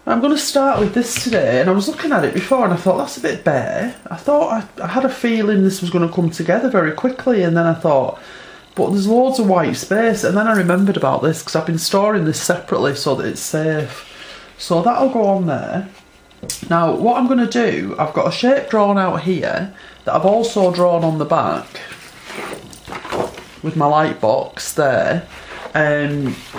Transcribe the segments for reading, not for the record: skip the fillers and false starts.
I'm going to start with this today, and I was looking at it before and I thought that's a bit bare. I thought I had a feeling this was going to come together very quickly, and then I thought, but there's loads of white space, and then I remembered about this because I've been storing this separately so that it's safe. So that'll go on there. Now what I'm going to do, I've got a shape drawn out here that I've also drawn on the back with my light box there.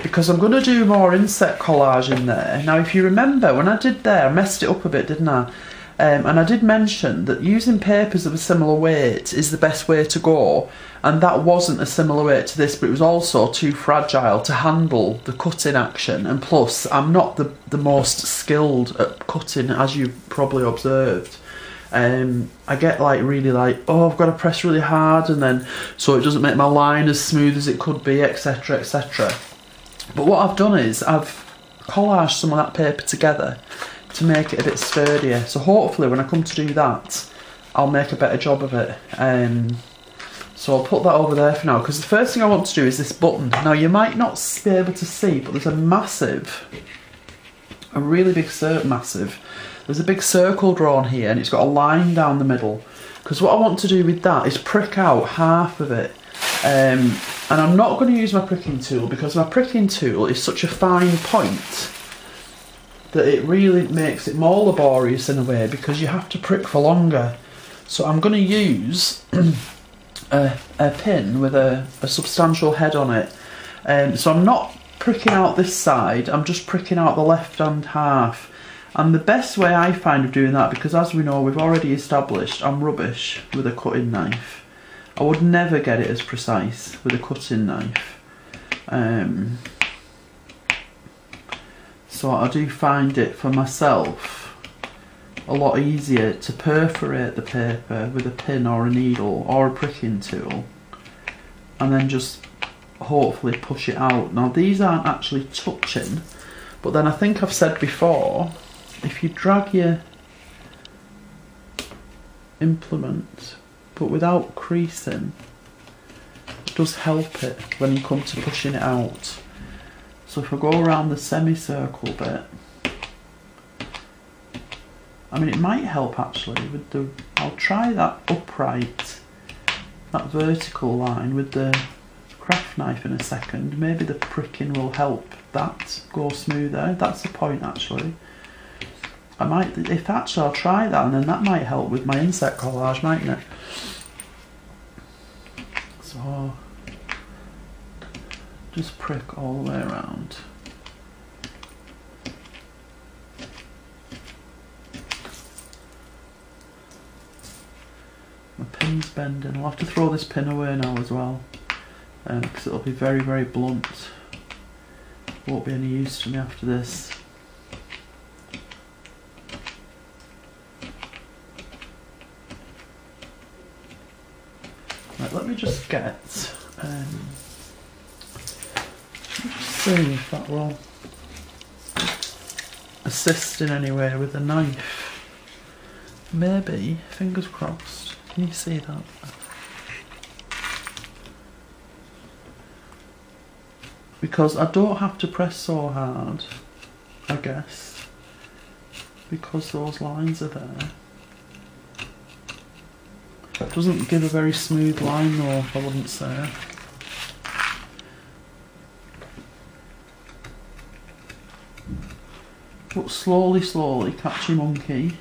Because I'm going to do more insect collage in there. Now if you remember, when I did there, I messed it up a bit, didn't I? And I did mention that using papers of a similar weight is the best way to go, and that wasn't a similar weight to this, but it was also too fragile to handle the cutting action, and plus I'm not the most skilled at cutting, as you've probably observed. I get like really like, oh, I've got to press really hard, and then so it doesn't make my line as smooth as it could be, etc, etc. But what I've done is I've collaged some of that paper together to make it a bit sturdier, so hopefully when I come to do that I'll make a better job of it. So I'll put that over there for now, because the first thing I want to do is this button. Now you might not be able to see, but there's a really big there's a big circle drawn here, and it's got a line down the middle, because what I want to do with that is prick out half of it. And I'm not going to use my pricking tool, because my pricking tool is such a fine point that it really makes it more laborious in a way, because you have to prick for longer. So I'm going to use a pin with a substantial head on it. So I'm not pricking out this side, I'm just pricking out the left hand half. And the best way I find of doing that, because as we know, we've already established I'm rubbish with a cutting knife. I would never get it as precise with a cutting knife. So I do find it for myself a lot easier to perforate the paper with a pin or a needle or a pricking tool, and then just hopefully push it out. Now these aren't actually touching, but then I think I've said before, if you drag your implement but without creasing, it does help it when you come to pushing it out. So if I go around the semicircle bit, I mean it might help actually with the, I'll try that upright, that vertical line with the craft knife in a second. Maybe the pricking will help that go smoother. That's the point actually. I might, if actually I'll try that, and then that might help with my insect collage, mightn't it? So just prick all the way around. My pin's bending. I'll have to throw this pin away now as well, because it'll be very, very blunt. Won't be any use to me after this. Right, let me just get, let's see if that will assist in any way with the knife. Maybe, fingers crossed. Can you see that? Because I don't have to press so hard, I guess, because those lines are there. It doesn't give a very smooth line though, I wouldn't say. But slowly, slowly, catchy monkey.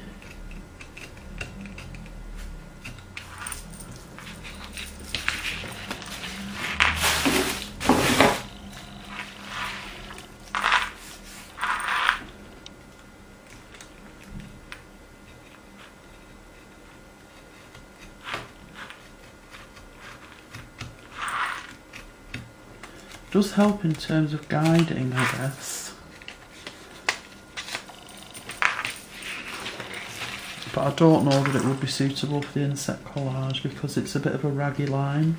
Does help in terms of guiding, I guess. But I don't know that it would be suitable for the insect collage because it's a bit of a raggy line.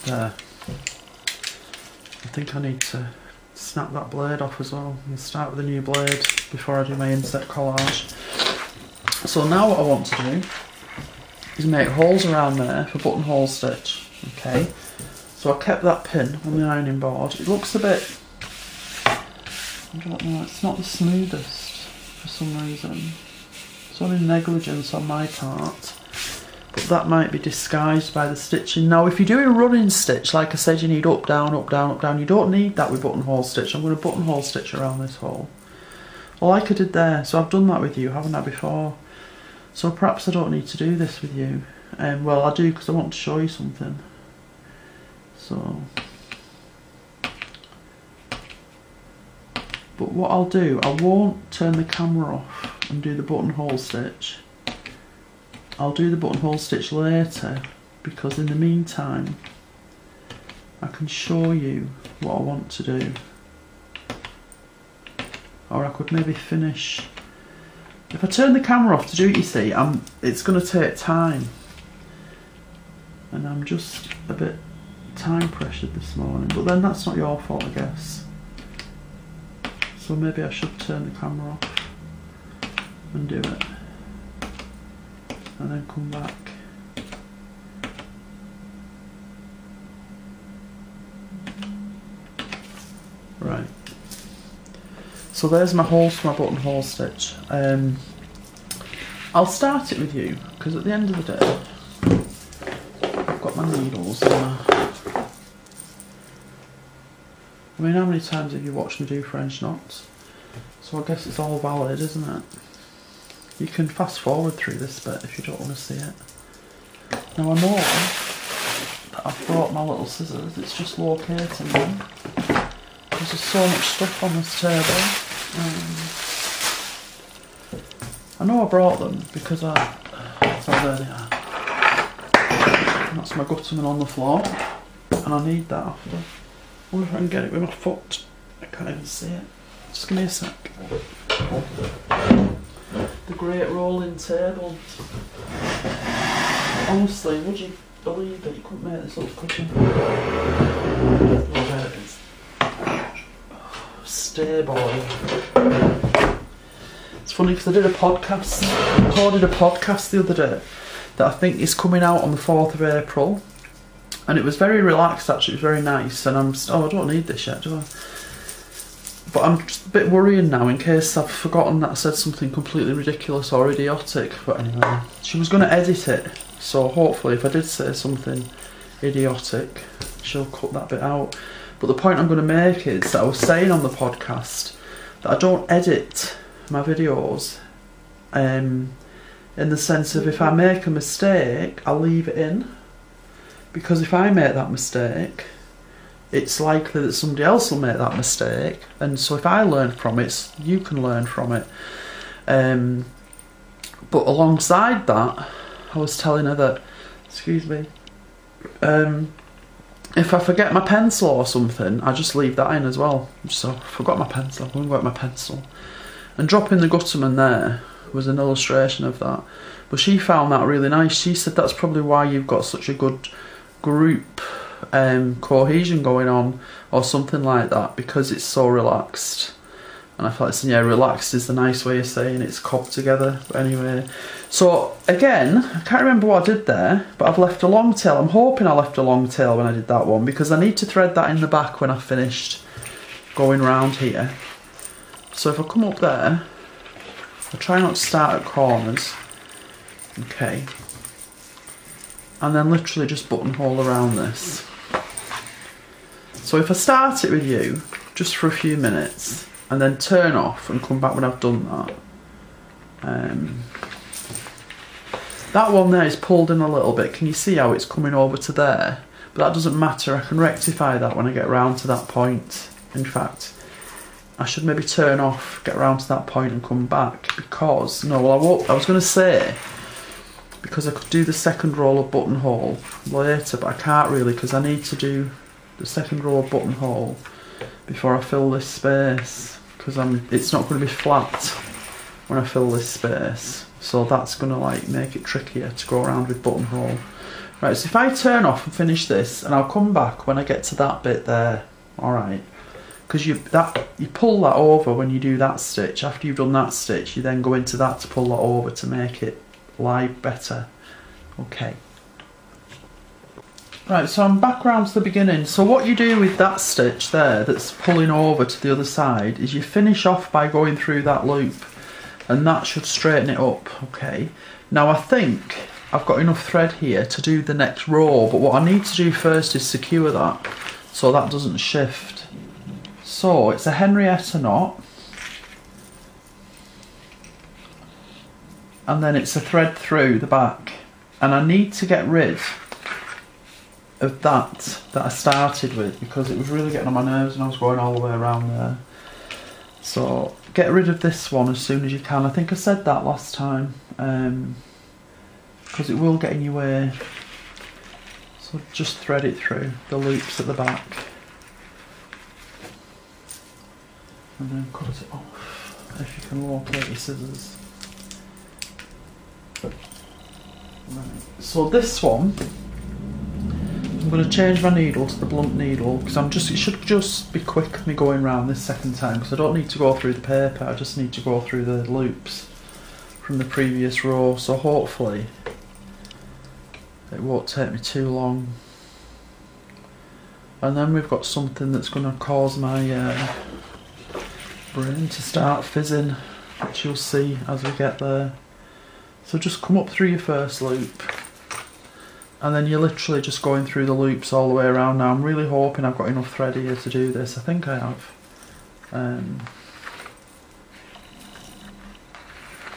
There. I think I need to snap that blade off as well. I'll start with a new blade before I do my inset collage. So now what I want to do is make holes around there for buttonhole stitch. Okay, so I kept that pin on the ironing board. It looks a bit, I don't know, it's not the smoothest for some reason. It's only negligence on my part, but that might be disguised by the stitching. Now if you're doing running stitch, like I said, you need up, down, up, down, up, down. You don't need that with buttonhole stitch. I'm going to buttonhole stitch around this hole. Well, like I did there, so I've done that with you, haven't I, before? So perhaps I don't need to do this with you. Well, I do because I want to show you something. So, but what I'll do, I won't turn the camera off and do the buttonhole stitch. I'll do the buttonhole stitch later, because in the meantime I can show you what I want to do. Or I could maybe finish. If I turn the camera off to do it, you see, it's going to take time. And I'm just a bit time pressured this morning. But then that's not your fault, I guess. So maybe I should turn the camera off and do it. And then come back. Right. So there's my holes for my buttonhole stitch. I'll start it with you, because at the end of the day, I've got my needles and I mean, how many times have you watched me do French knots? So I guess it's all valid, isn't it? You can fast forward through this bit if you don't want to see it. Now I know that I've brought my little scissors, it's just locating them. There's just so much stuff on this table. I know I brought them because so there they are. That's my gutterman on the floor, and I need that after. I wonder if I can get it with my foot. I can't even see it. Just give me a sec. The great rolling table. Honestly, would you believe that you couldn't make this up, could you? Oh, there it is. Stay boy. It's funny because I did a podcast, recorded a podcast the other day that I think is coming out on the 4th of April, and it was very relaxed actually, it was very nice, and I don't need this yet, do I? But I'm just a bit worrying now in case I've forgotten that I said something completely ridiculous or idiotic. But anyway, she was going to edit it, so hopefully if I did say something idiotic, she'll cut that bit out. But the point I'm going to make is that I was saying on the podcast that I don't edit my videos in the sense of if I make a mistake, I'll leave it in. Because if I make that mistake, it's likely that somebody else will make that mistake. And so if I learn from it, you can learn from it. But alongside that, I was telling her that, excuse me, if I forget my pencil or something, I just leave that in as well. So I forgot my pencil, I'm going to go get my pencil. And dropping the gutterman there was an illustration of that. But she found that really nice. She said that's probably why you've got such a good group cohesion going on, or something like that, because it's so relaxed. And I felt yeah, relaxed is the nice way of saying it's cobbed together. But anyway, so again, I can't remember what I did there, but I've left a long tail. I'm hoping I left a long tail when I did that one, because I need to thread that in the back when I've finished going round here. So if I come up there, I try not to start at corners, okay, and then literally just buttonhole around this. So if I start it with you, just for a few minutes, and then turn off and come back when I've done that. That one there is pulled in a little bit. Can you see how it's coming over to there? But that doesn't matter, I can rectify that when I get round to that point. In fact, I should maybe turn off, get round to that point and come back, because, no, well I won't, I was going to say, because I could do the second roll of buttonhole later, but I can't really, because I need to do the second row of buttonhole before I fill this space, because it's not going to be flat when I fill this space, so that's going to like make it trickier to go around with buttonhole. Right, so if I turn off and finish this, and I'll come back when I get to that bit there, alright, because you pull that over when you do that stitch. After you've done that stitch, you then go into that to pull that over to make it lie better. Okay. Right, so I'm back round to the beginning. So what you do with that stitch there that's pulling over to the other side is you finish off by going through that loop, and that should straighten it up. Okay. Now I think I've got enough thread here to do the next row, but what I need to do first is secure that so that doesn't shift. So it's a Henrietta knot, and then it's a thread through the back, and I need to get rid of that I started with because it was really getting on my nerves and I was going all the way around there. So get rid of this one as soon as you can. I think I said that last time, because it will get in your way. So just thread it through the loops at the back and then cut it off if you can locate your scissors. Right. So this one, I'm going to change my needle to the blunt needle because it should just be quick me going round this second time because I don't need to go through the paper, I just need to go through the loops from the previous row, so hopefully it won't take me too long. And then we've got something that's going to cause my brain to start fizzing, which you'll see as we get there. So just come up through your first loop, and then you're literally just going through the loops all the way around. Now I'm really hoping I've got enough thread here to do this. I think I have.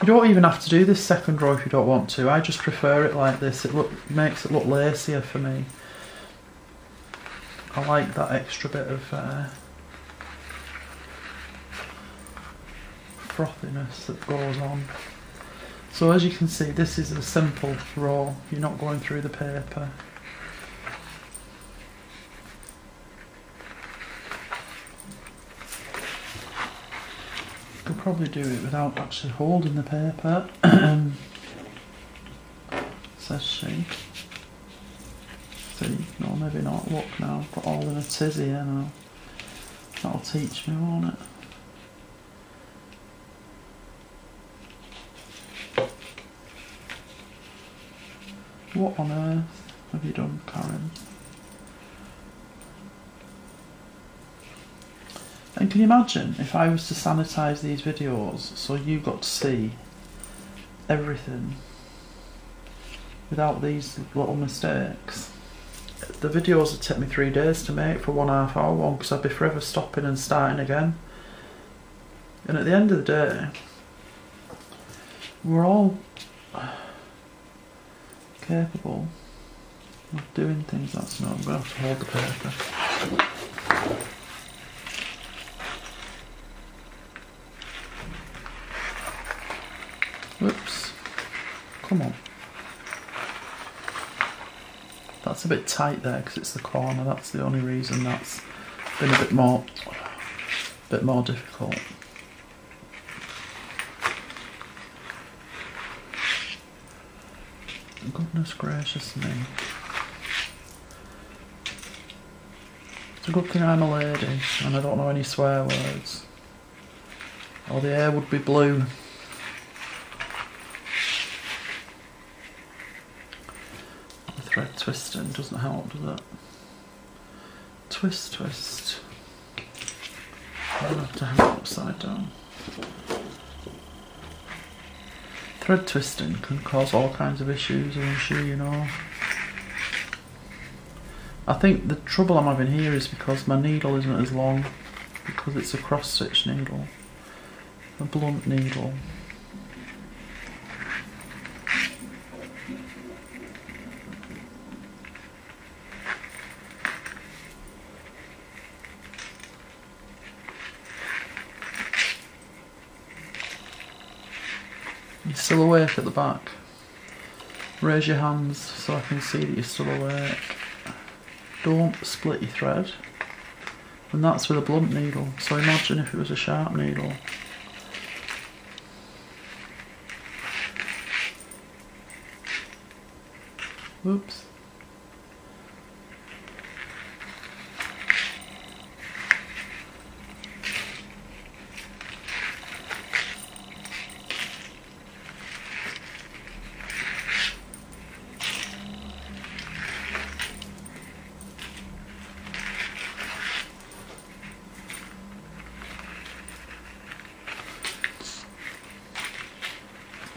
You don't even have to do this second row if you don't want to. I just prefer it like this. It makes it look lacier for me. I like that extra bit of frothiness that goes on. So as you can see, this is a simple row. You're not going through the paper. You could probably do it without actually holding the paper, says she. See, no, maybe not. Look now, I've got all in a tizzy here now. That'll teach me, won't it? What on earth have you done, Karen? And can you imagine if I was to sanitise these videos so you got to see everything without these little mistakes? The videos would take me 3 days to make for 1.5 hour one because I'd be forever stopping and starting again. And at the end of the day, we're all capable of doing things. That's not, I'm going to have to hold the paper. Whoops. Come on. That's a bit tight there because it's the corner. That's the only reason that's been a bit more difficult. Goodness gracious me. It's a good thing I'm a lady and I don't know any swear words, or the air would be blue. The thread twisting doesn't help, does it? Twist, twist. I'm going to have to hang it upside down. Thread twisting can cause all kinds of issues, I'm sure you know. I think the trouble I'm having here is because my needle isn't as long, because it's a cross stitch needle, a blunt needle. You're still awake at the back. Raise your hands so I can see that you're still awake. Don't split your thread. And that's with a blunt needle. So imagine if it was a sharp needle. Whoops.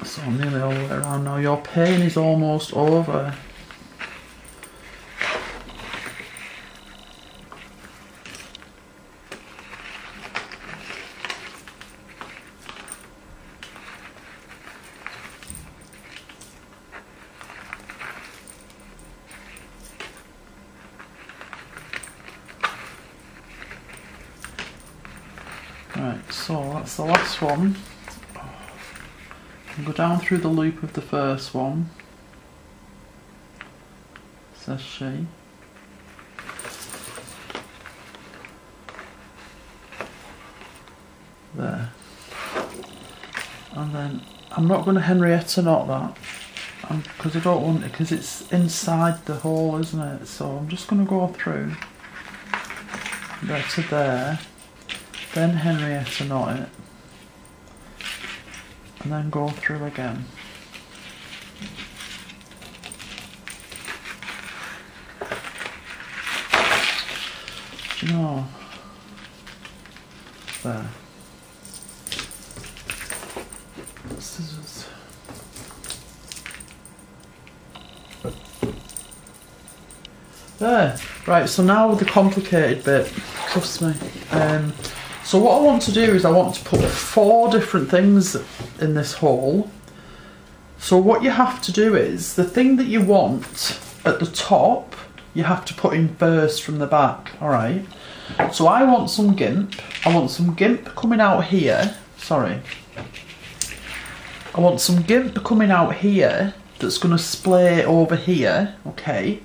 So I'm nearly all the way around now. Your pain is almost over. Right, so that's the last one. Go down through the loop of the first one, says she. There. And then I'm not going to Henrietta knot that because I don't want it, because it's inside the hole, isn't it? So I'm just going to go through there to there, then Henrietta knot it, and then go through again. Do you know? There. Scissors. There. Right, so now the complicated bit, trust me. So what I want to do is I want to put 4 different things in this hole. So what you have to do is, the thing that you want at the top, you have to put in first from the back, alright? So I want some gimp. I want some gimp coming out here. Sorry. I want some gimp coming out here that's going to splay over here, okay?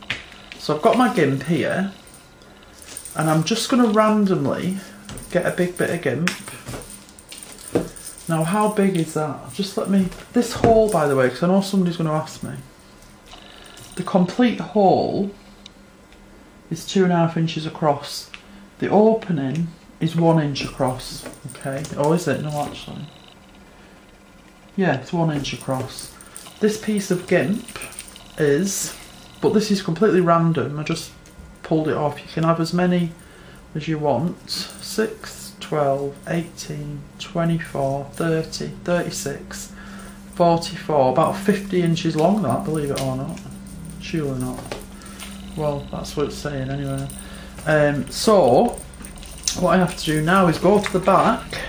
So I've got my gimp here, and I'm just going to randomly get a big bit of gimp. Now how big is that? Just let me, this hole by the way, because I know somebody's going to ask me. The complete hole is 2.5 inches across. The opening is 1 inch across, okay? Oh, is it? No, actually. Yeah, it's 1 inch across. This piece of gimp is, but this is completely random, I just pulled it off. You can have as many as you want. 6, 12, 18, 24, 30, 36, 44, about 50 inches long that, believe it or not. Surely not. Well, that's what it's saying anyway. So, what I have to do now is go to the back,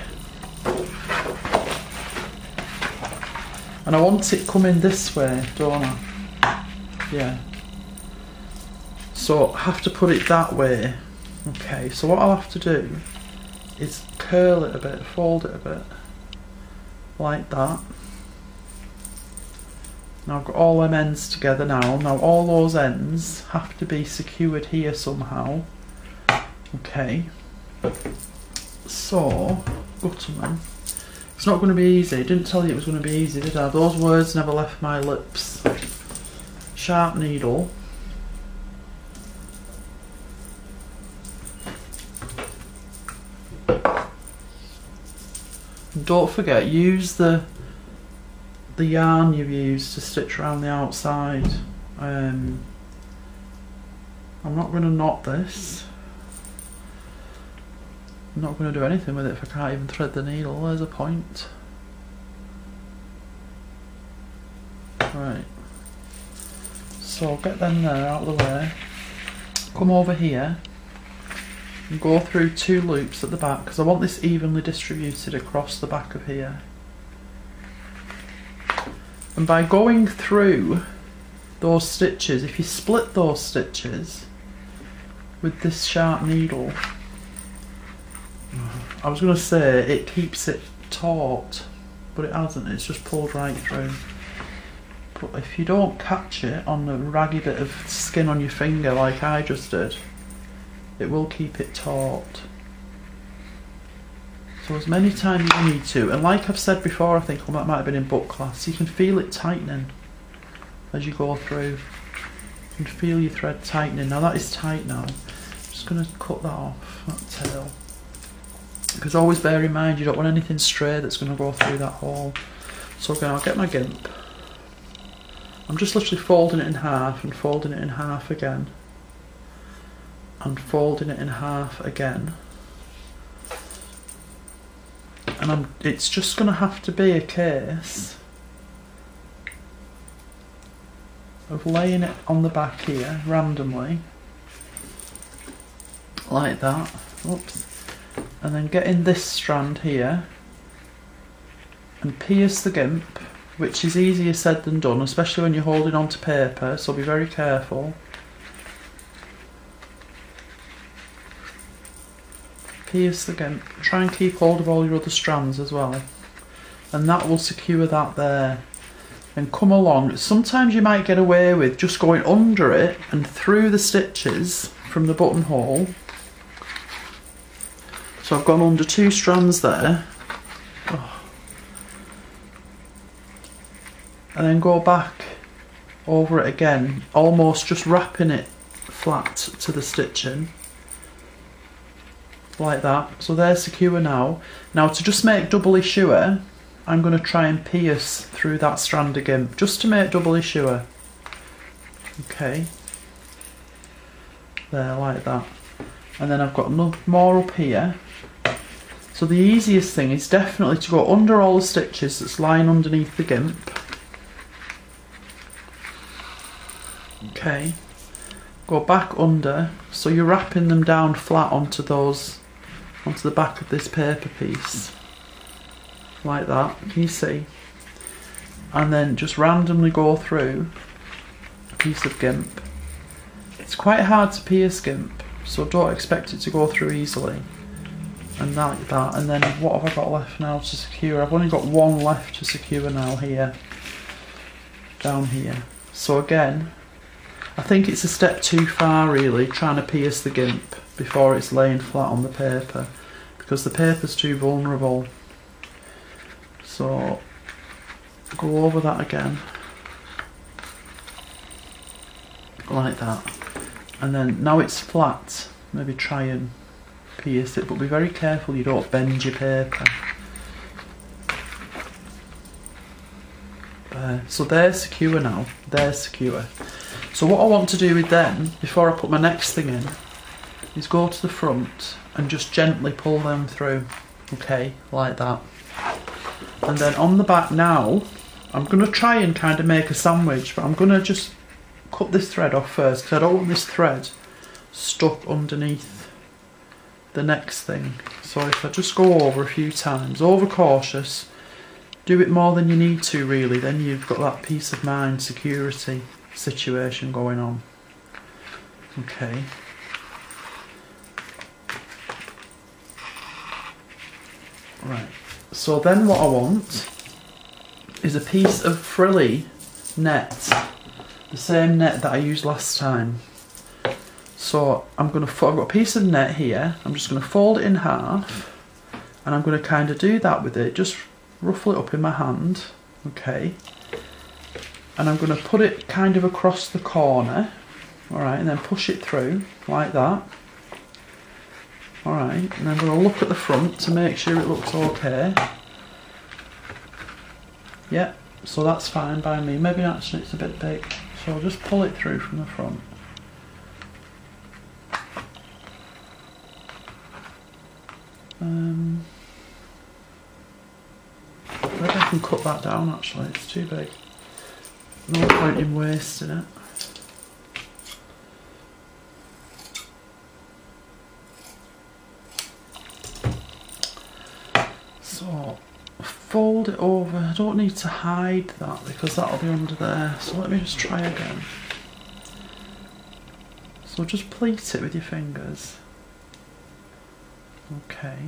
and I want it coming this way, don't I? Yeah. So I have to put it that way. Okay, so what I'll have to do is curl it a bit, fold it a bit, like that. Now I've got all them ends together now. Now all those ends have to be secured here somehow. Okay. So, Gutterman. It's not going to be easy. I didn't tell you it was going to be easy, did I? Those words never left my lips. Sharp needle. Don't forget, use the yarn you've used to stitch around the outside. I'm not going to knot this. I'm not going to do anything with it if I can't even thread the needle. There's a point. Right. So get them there out of the way. Come over here and go through 2 loops at the back, because I want this evenly distributed across the back of here. And by going through those stitches, if you split those stitches with this sharp needle, I was going to say it keeps it taut, but it hasn't, it's just pulled right through. But if you don't catch it on a raggy bit of skin on your finger like I just did, it will keep it taut. So as many times as you need to, and like I've said before, I think that might have been in book class, you can feel it tightening as you go through. You can feel your thread tightening. Now that is tight now. I'm just going to cut that off, that tail. Because always bear in mind you don't want anything stray that's going to go through that hole. So again, I'll get my gimp. I'm just literally folding it in half and folding it in half again. And folding it in half again. And it's just going to have to be a case of laying it on the back here randomly, like that. Oops. And then getting this strand here and pierce the gimp, which is easier said than done, especially when you're holding on to paper, so be very careful. Pierce the gimp. Try and keep hold of all your other strands as well, and that will secure that there. And come along. Sometimes you might get away with just going under it and through the stitches from the buttonhole. So I've gone under 2 strands there. Oh. And then go back over it again, almost just wrapping it flat to the stitching. Like that. So they're secure now. Now to just make doubly sure, I'm going to try and pierce through that strand of gimp, just to make doubly sure. Okay. There, like that. And then I've got more up here. So the easiest thing is definitely to go under all the stitches that's lying underneath the gimp. Okay. Go back under, so you're wrapping them down flat onto the back of this paper piece. Like that, can you see? And then just randomly go through a piece of gimp. It's quite hard to pierce gimp, so don't expect it to go through easily. And like that, and then what have I got left now to secure? I've only got one left to secure now here, down here. So again, I think it's a step too far really, trying to pierce the gimp before it's laying flat on the paper, because the paper's too vulnerable. So go over that again, like that, and then now it's flat, maybe try and pierce it, but be very careful you don't bend your paper. So they're secure now, they're secure. So what I want to do with them, before I put my next thing in, is go to the front and just gently pull them through, okay, like that. And then on the back now, I'm going to try and kind of make a sandwich, but I'm going to just cut this thread off first, because I don't want this thread stuck underneath the next thing. So if I just go over a few times, over cautious, do it more than you need to really, then you've got that peace of mind, security situation going on. Okay. Right. So then what I want is a piece of frilly net, the same net that I used last time. So I've got a piece of net here, I'm just going to fold it in half, and I'm going to kind of do that with it, just ruffle it up in my hand, okay, and I'm going to put it kind of across the corner, alright, and then push it through, like that. Alright, and I'm going to look at the front to make sure it looks okay. Yep, so that's fine by me. Maybe actually it's a bit big, so I'll just pull it through from the front. Maybe I can cut that down actually, it's too big. No point in wasting it. So, fold it over. I don't need to hide that because that'll be under there. So let me just try again. So just pleat it with your fingers. Okay.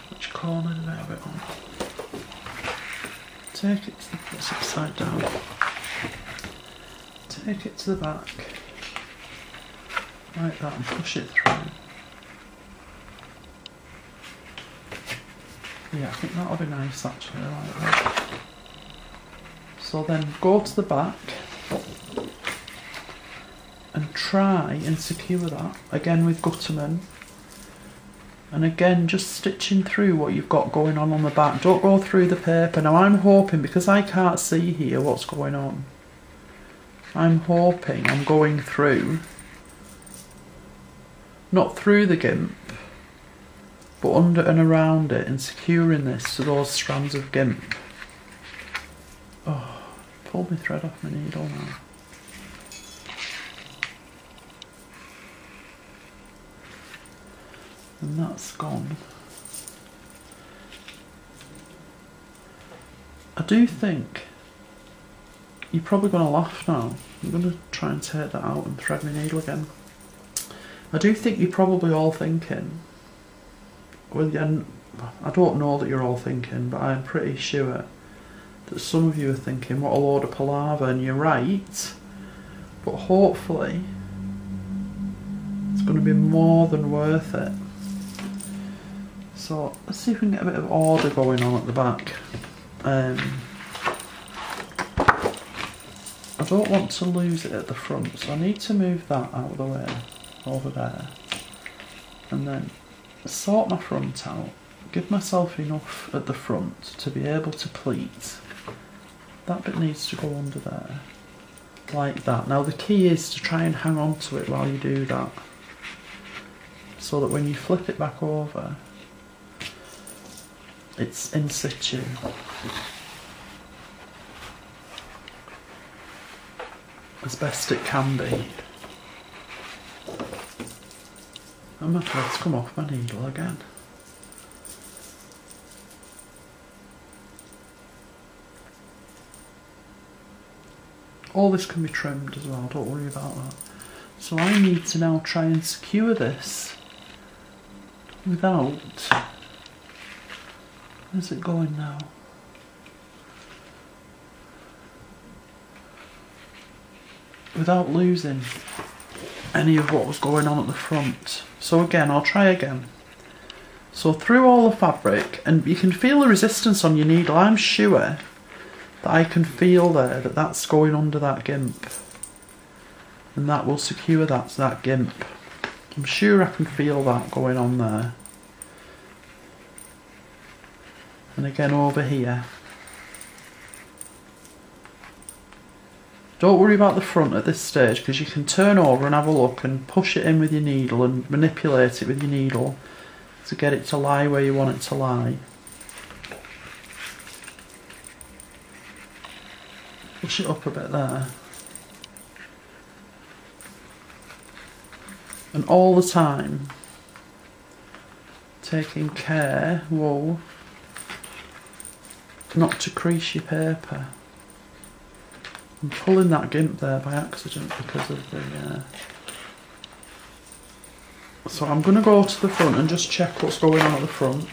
Which corner did I have it on? Take it to the, it's upside down. Take it to the back. Like that and push it through. Yeah, I think that'll be nice actually, like that. So then go to the back and try and secure that, again with Gutterman. And again, just stitching through what you've got going on the back. Don't go through the paper. Now I'm hoping, because I can't see here what's going on, I'm hoping I'm going through, not through the gimp, but under and around it and securing this to those strands of gimp. Oh, pulled my thread off my needle now. And that's gone. I do think you're probably going to laugh now. I'm going to try and take that out and thread my needle again. I do think you're probably all thinking, well, I don't know that you're all thinking, but I'm pretty sure that some of you are thinking, what a load of palaver, and you're right, but hopefully it's going to be more than worth it. So let's see if we can get a bit of order going on at the back. I don't want to lose it at the front, so I need to move that out of the way, over there, and then sort my front out, give myself enough at the front to be able to pleat. That bit needs to go under there, like that. Now the key is to try and hang on to it while you do that, so that when you flip it back over, it's in situ. As best it can be. And my thread's come off my needle again. All this can be trimmed as well, don't worry about that. So I need to now try and secure this without... Where's it going now? Without losing any of what was going on at the front. So again, I'll try again. So through all the fabric, and you can feel the resistance on your needle. I'm sure that I can feel there that that's going under that gimp, and that will secure that gimp. I'm sure I can feel that going on there. And again over here. Don't worry about the front at this stage, because you can turn over and have a look and push it in with your needle and manipulate it with your needle to get it to lie where you want it to lie. Push it up a bit there. And all the time, taking care, whoa, not to crease your paper. I'm pulling that gimp there by accident because of the... So I'm going to go to the front and just check what's going on at the front.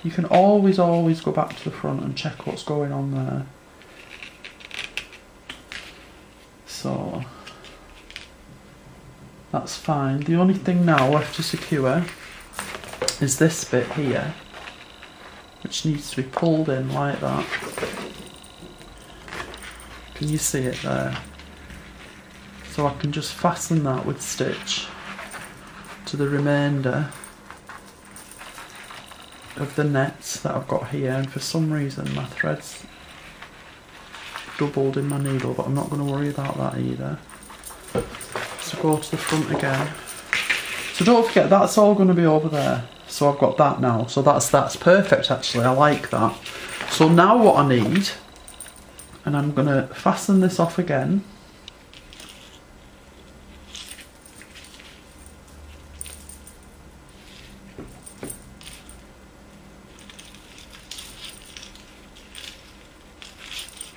You can always go back to the front and check what's going on there. So that's fine. The only thing now left to secure is this bit here, which needs to be pulled in like that. Can you see it there? So I can just fasten that with stitch to the remainder of the nets that I've got here, and for some reason my thread's doubled in my needle, but I'm not going to worry about that either. So go to the front again. So don't forget, that's all going to be over there. So I've got that now. So that's perfect actually, I like that. So now what I need, and I'm going to fasten this off again.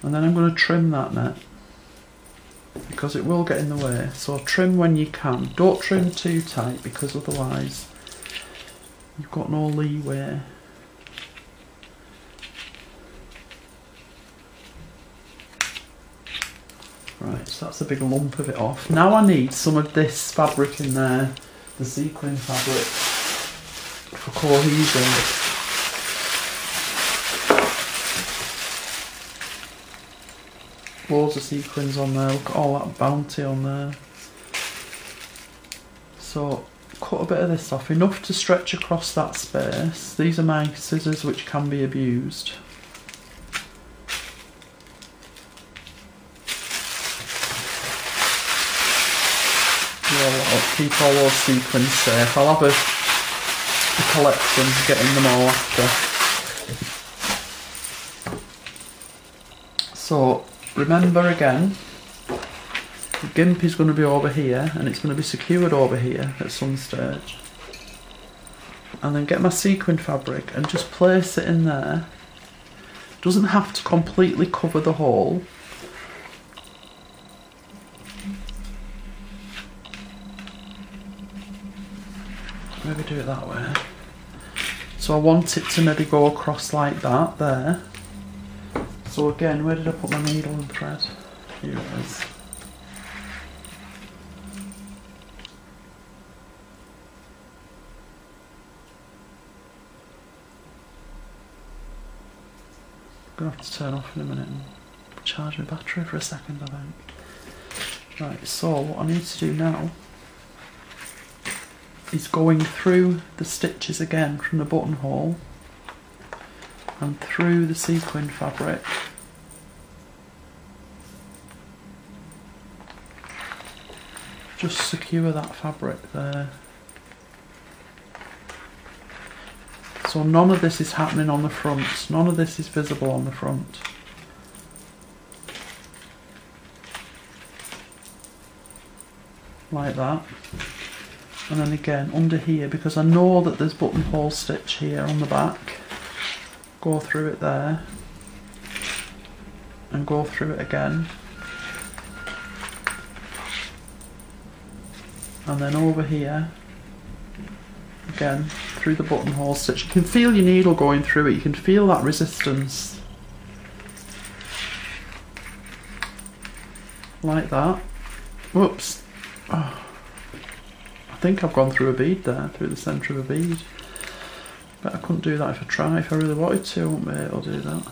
And then I'm going to trim that net, because it will get in the way. So trim when you can. Don't trim too tight, because otherwise you've got no leeway. Right, so that's a big lump of it off. Now I need some of this fabric in there, the sequin fabric, for cohesion. Loads of sequins on there, look at all that bounty on there. So cut a bit of this off, enough to stretch across that space. These are my scissors, which can be abused. I'll keep all those sequins safe. I'll have a collection, getting them all after. So remember again, the gimp is going to be over here and it's going to be secured over here at some stage. And then get my sequin fabric and just place it in there. Doesn't have to completely cover the hole. Maybe do it that way. So I want it to maybe go across like that there. So again, where did I put my needle and thread? Here it is. I'm going to have to turn off in a minute and charge my battery for a second, I think. Right, so what I need to do now is going through the stitches again from the buttonhole and through the sequin fabric. Just secure that fabric there. So none of this is happening on the front, none of this is visible on the front. Like that. And then again under here, because I know that there's buttonhole stitch here on the back, go through it there and go through it again, and then over here again through the buttonhole stitch. You can feel your needle going through it, you can feel that resistance, like that. Whoops. Oh. I think I've gone through a bead there, through the centre of a bead. But I couldn't do that if I tried. If I really wanted to, I wouldn't be able to do that.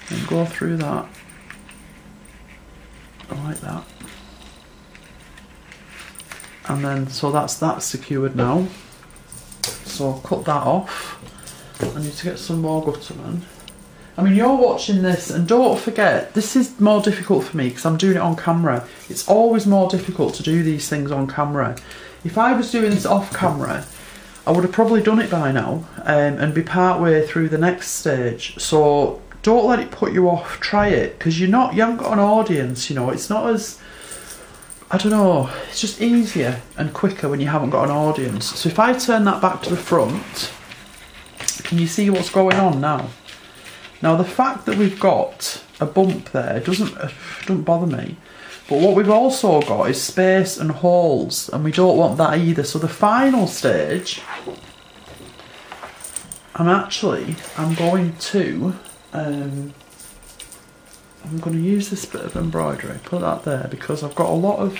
And go through that. Like that. And then, so that's secured now. So I'll cut that off. I need to get some more Gutterman. I mean, you're watching this, and don't forget, this is more difficult for me because I'm doing it on camera. It's always more difficult to do these things on camera. If I was doing this off camera, I would have probably done it by now and be part way through the next stage. So don't let it put you off. Try it, because you haven't got an audience. You know, it's not as, I don't know. It's just easier and quicker when you haven't got an audience. So if I turn that back to the front, can you see what's going on now? Now the fact that we've got a bump there doesn't bother me, but what we've also got is space and holes, and we don't want that either. So the final stage, I'm going to use this bit of embroidery, put that there, because I've got a lot of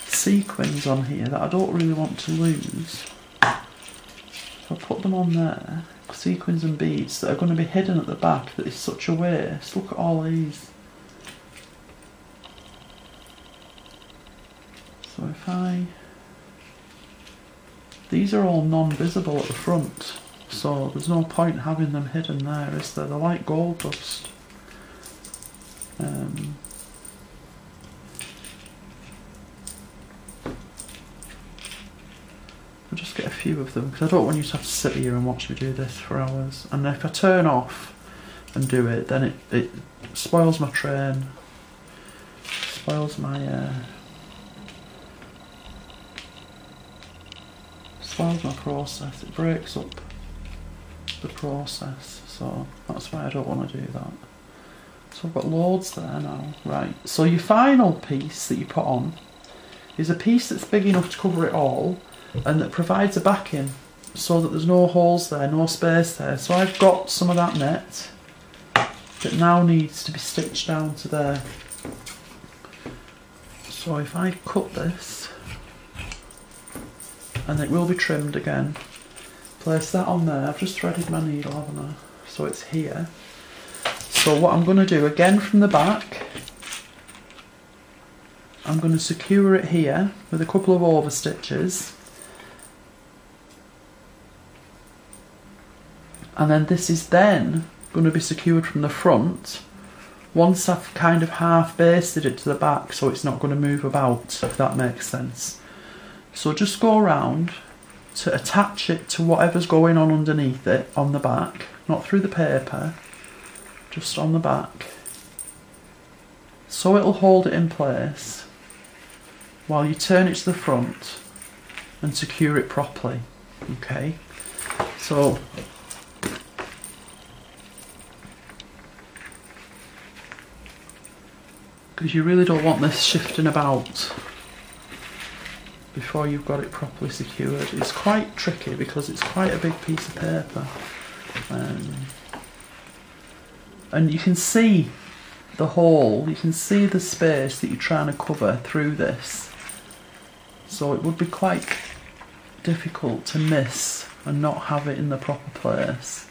sequins on here that I don't really want to lose. So I'll put them on there. Sequins and beads that are going to be hidden at the back. That is such a waste. Look at all these. So these are all non-visible at the front, so there's no point having them hidden there, is there? They're like gold dust. I'll just get a few of them, because I don't want you to have to sit here and watch me do this for hours. And if I turn off and do it, then it spoils my train, spoils my process. It breaks up the process, so that's why I don't want to do that. So I've got loads there now. Right, so your final piece that you put on is a piece that's big enough to cover it all, and that provides a backing so that there's no holes there, no space there. So I've got some of that net that now needs to be stitched down to there. So if I cut this, and it will be trimmed again, place that on there. I've just threaded my needle, haven't I? So it's here. So what I'm going to do, again from the back, I'm going to secure it here with a couple of over stitches. And then this is then going to be secured from the front once I've kind of half basted it to the back, so it's not going to move about, if that makes sense. So just go around to attach it to whatever's going on underneath it on the back, not through the paper. just on the back, so it'll hold it in place while you turn it to the front and secure it properly. Okay, so because you really don't want this shifting about before you've got it properly secured. It's quite tricky because it's quite a big piece of paper, and you can see the hole, you can see the space that you're trying to cover through this, so it would be quite difficult to miss and not have it in the proper place.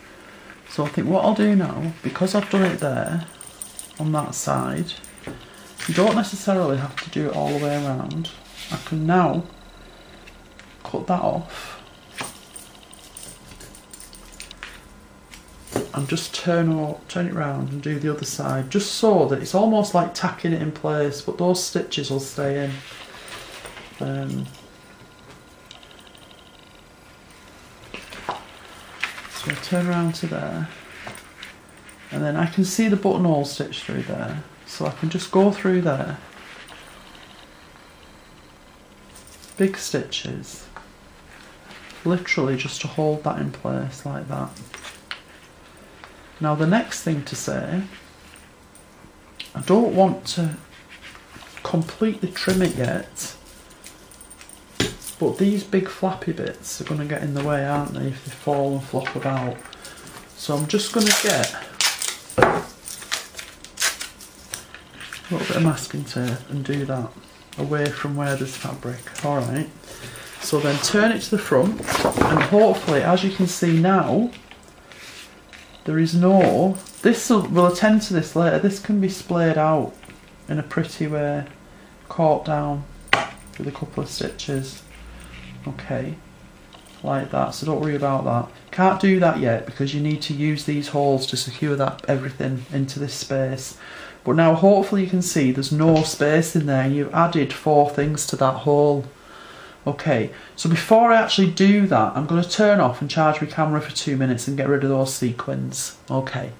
So I think what I'll do now, because I've done it there on that side, you don't necessarily have to do it all the way around. I can now cut that off and just turn it round and do the other side, just so that it's almost like tacking it in place, but those stitches will stay in. So I turn around to there, and then I can see the buttonhole stitch through there, so I can just go through there, big stitches, literally just to hold that in place like that. Now the next thing to say, I don't want to completely trim it yet, but these big flappy bits are going to get in the way, aren't they, if they fall and flop about. So I'm just going to get a little bit of masking tape and do that away from where there's fabric. Alright, so then turn it to the front, and hopefully, as you can see now, there is no, we'll attend to this later, this can be splayed out in a pretty way, caught down with a couple of stitches. Okay, like that, so don't worry about that. Can't do that yet because you need to use these holes to secure that everything into this space. But now hopefully you can see there's no space in there, you've added 4 things to that hole. Okay, so before I actually do that, I'm going to turn off and charge my camera for 2 minutes and get rid of those sequins. Okay.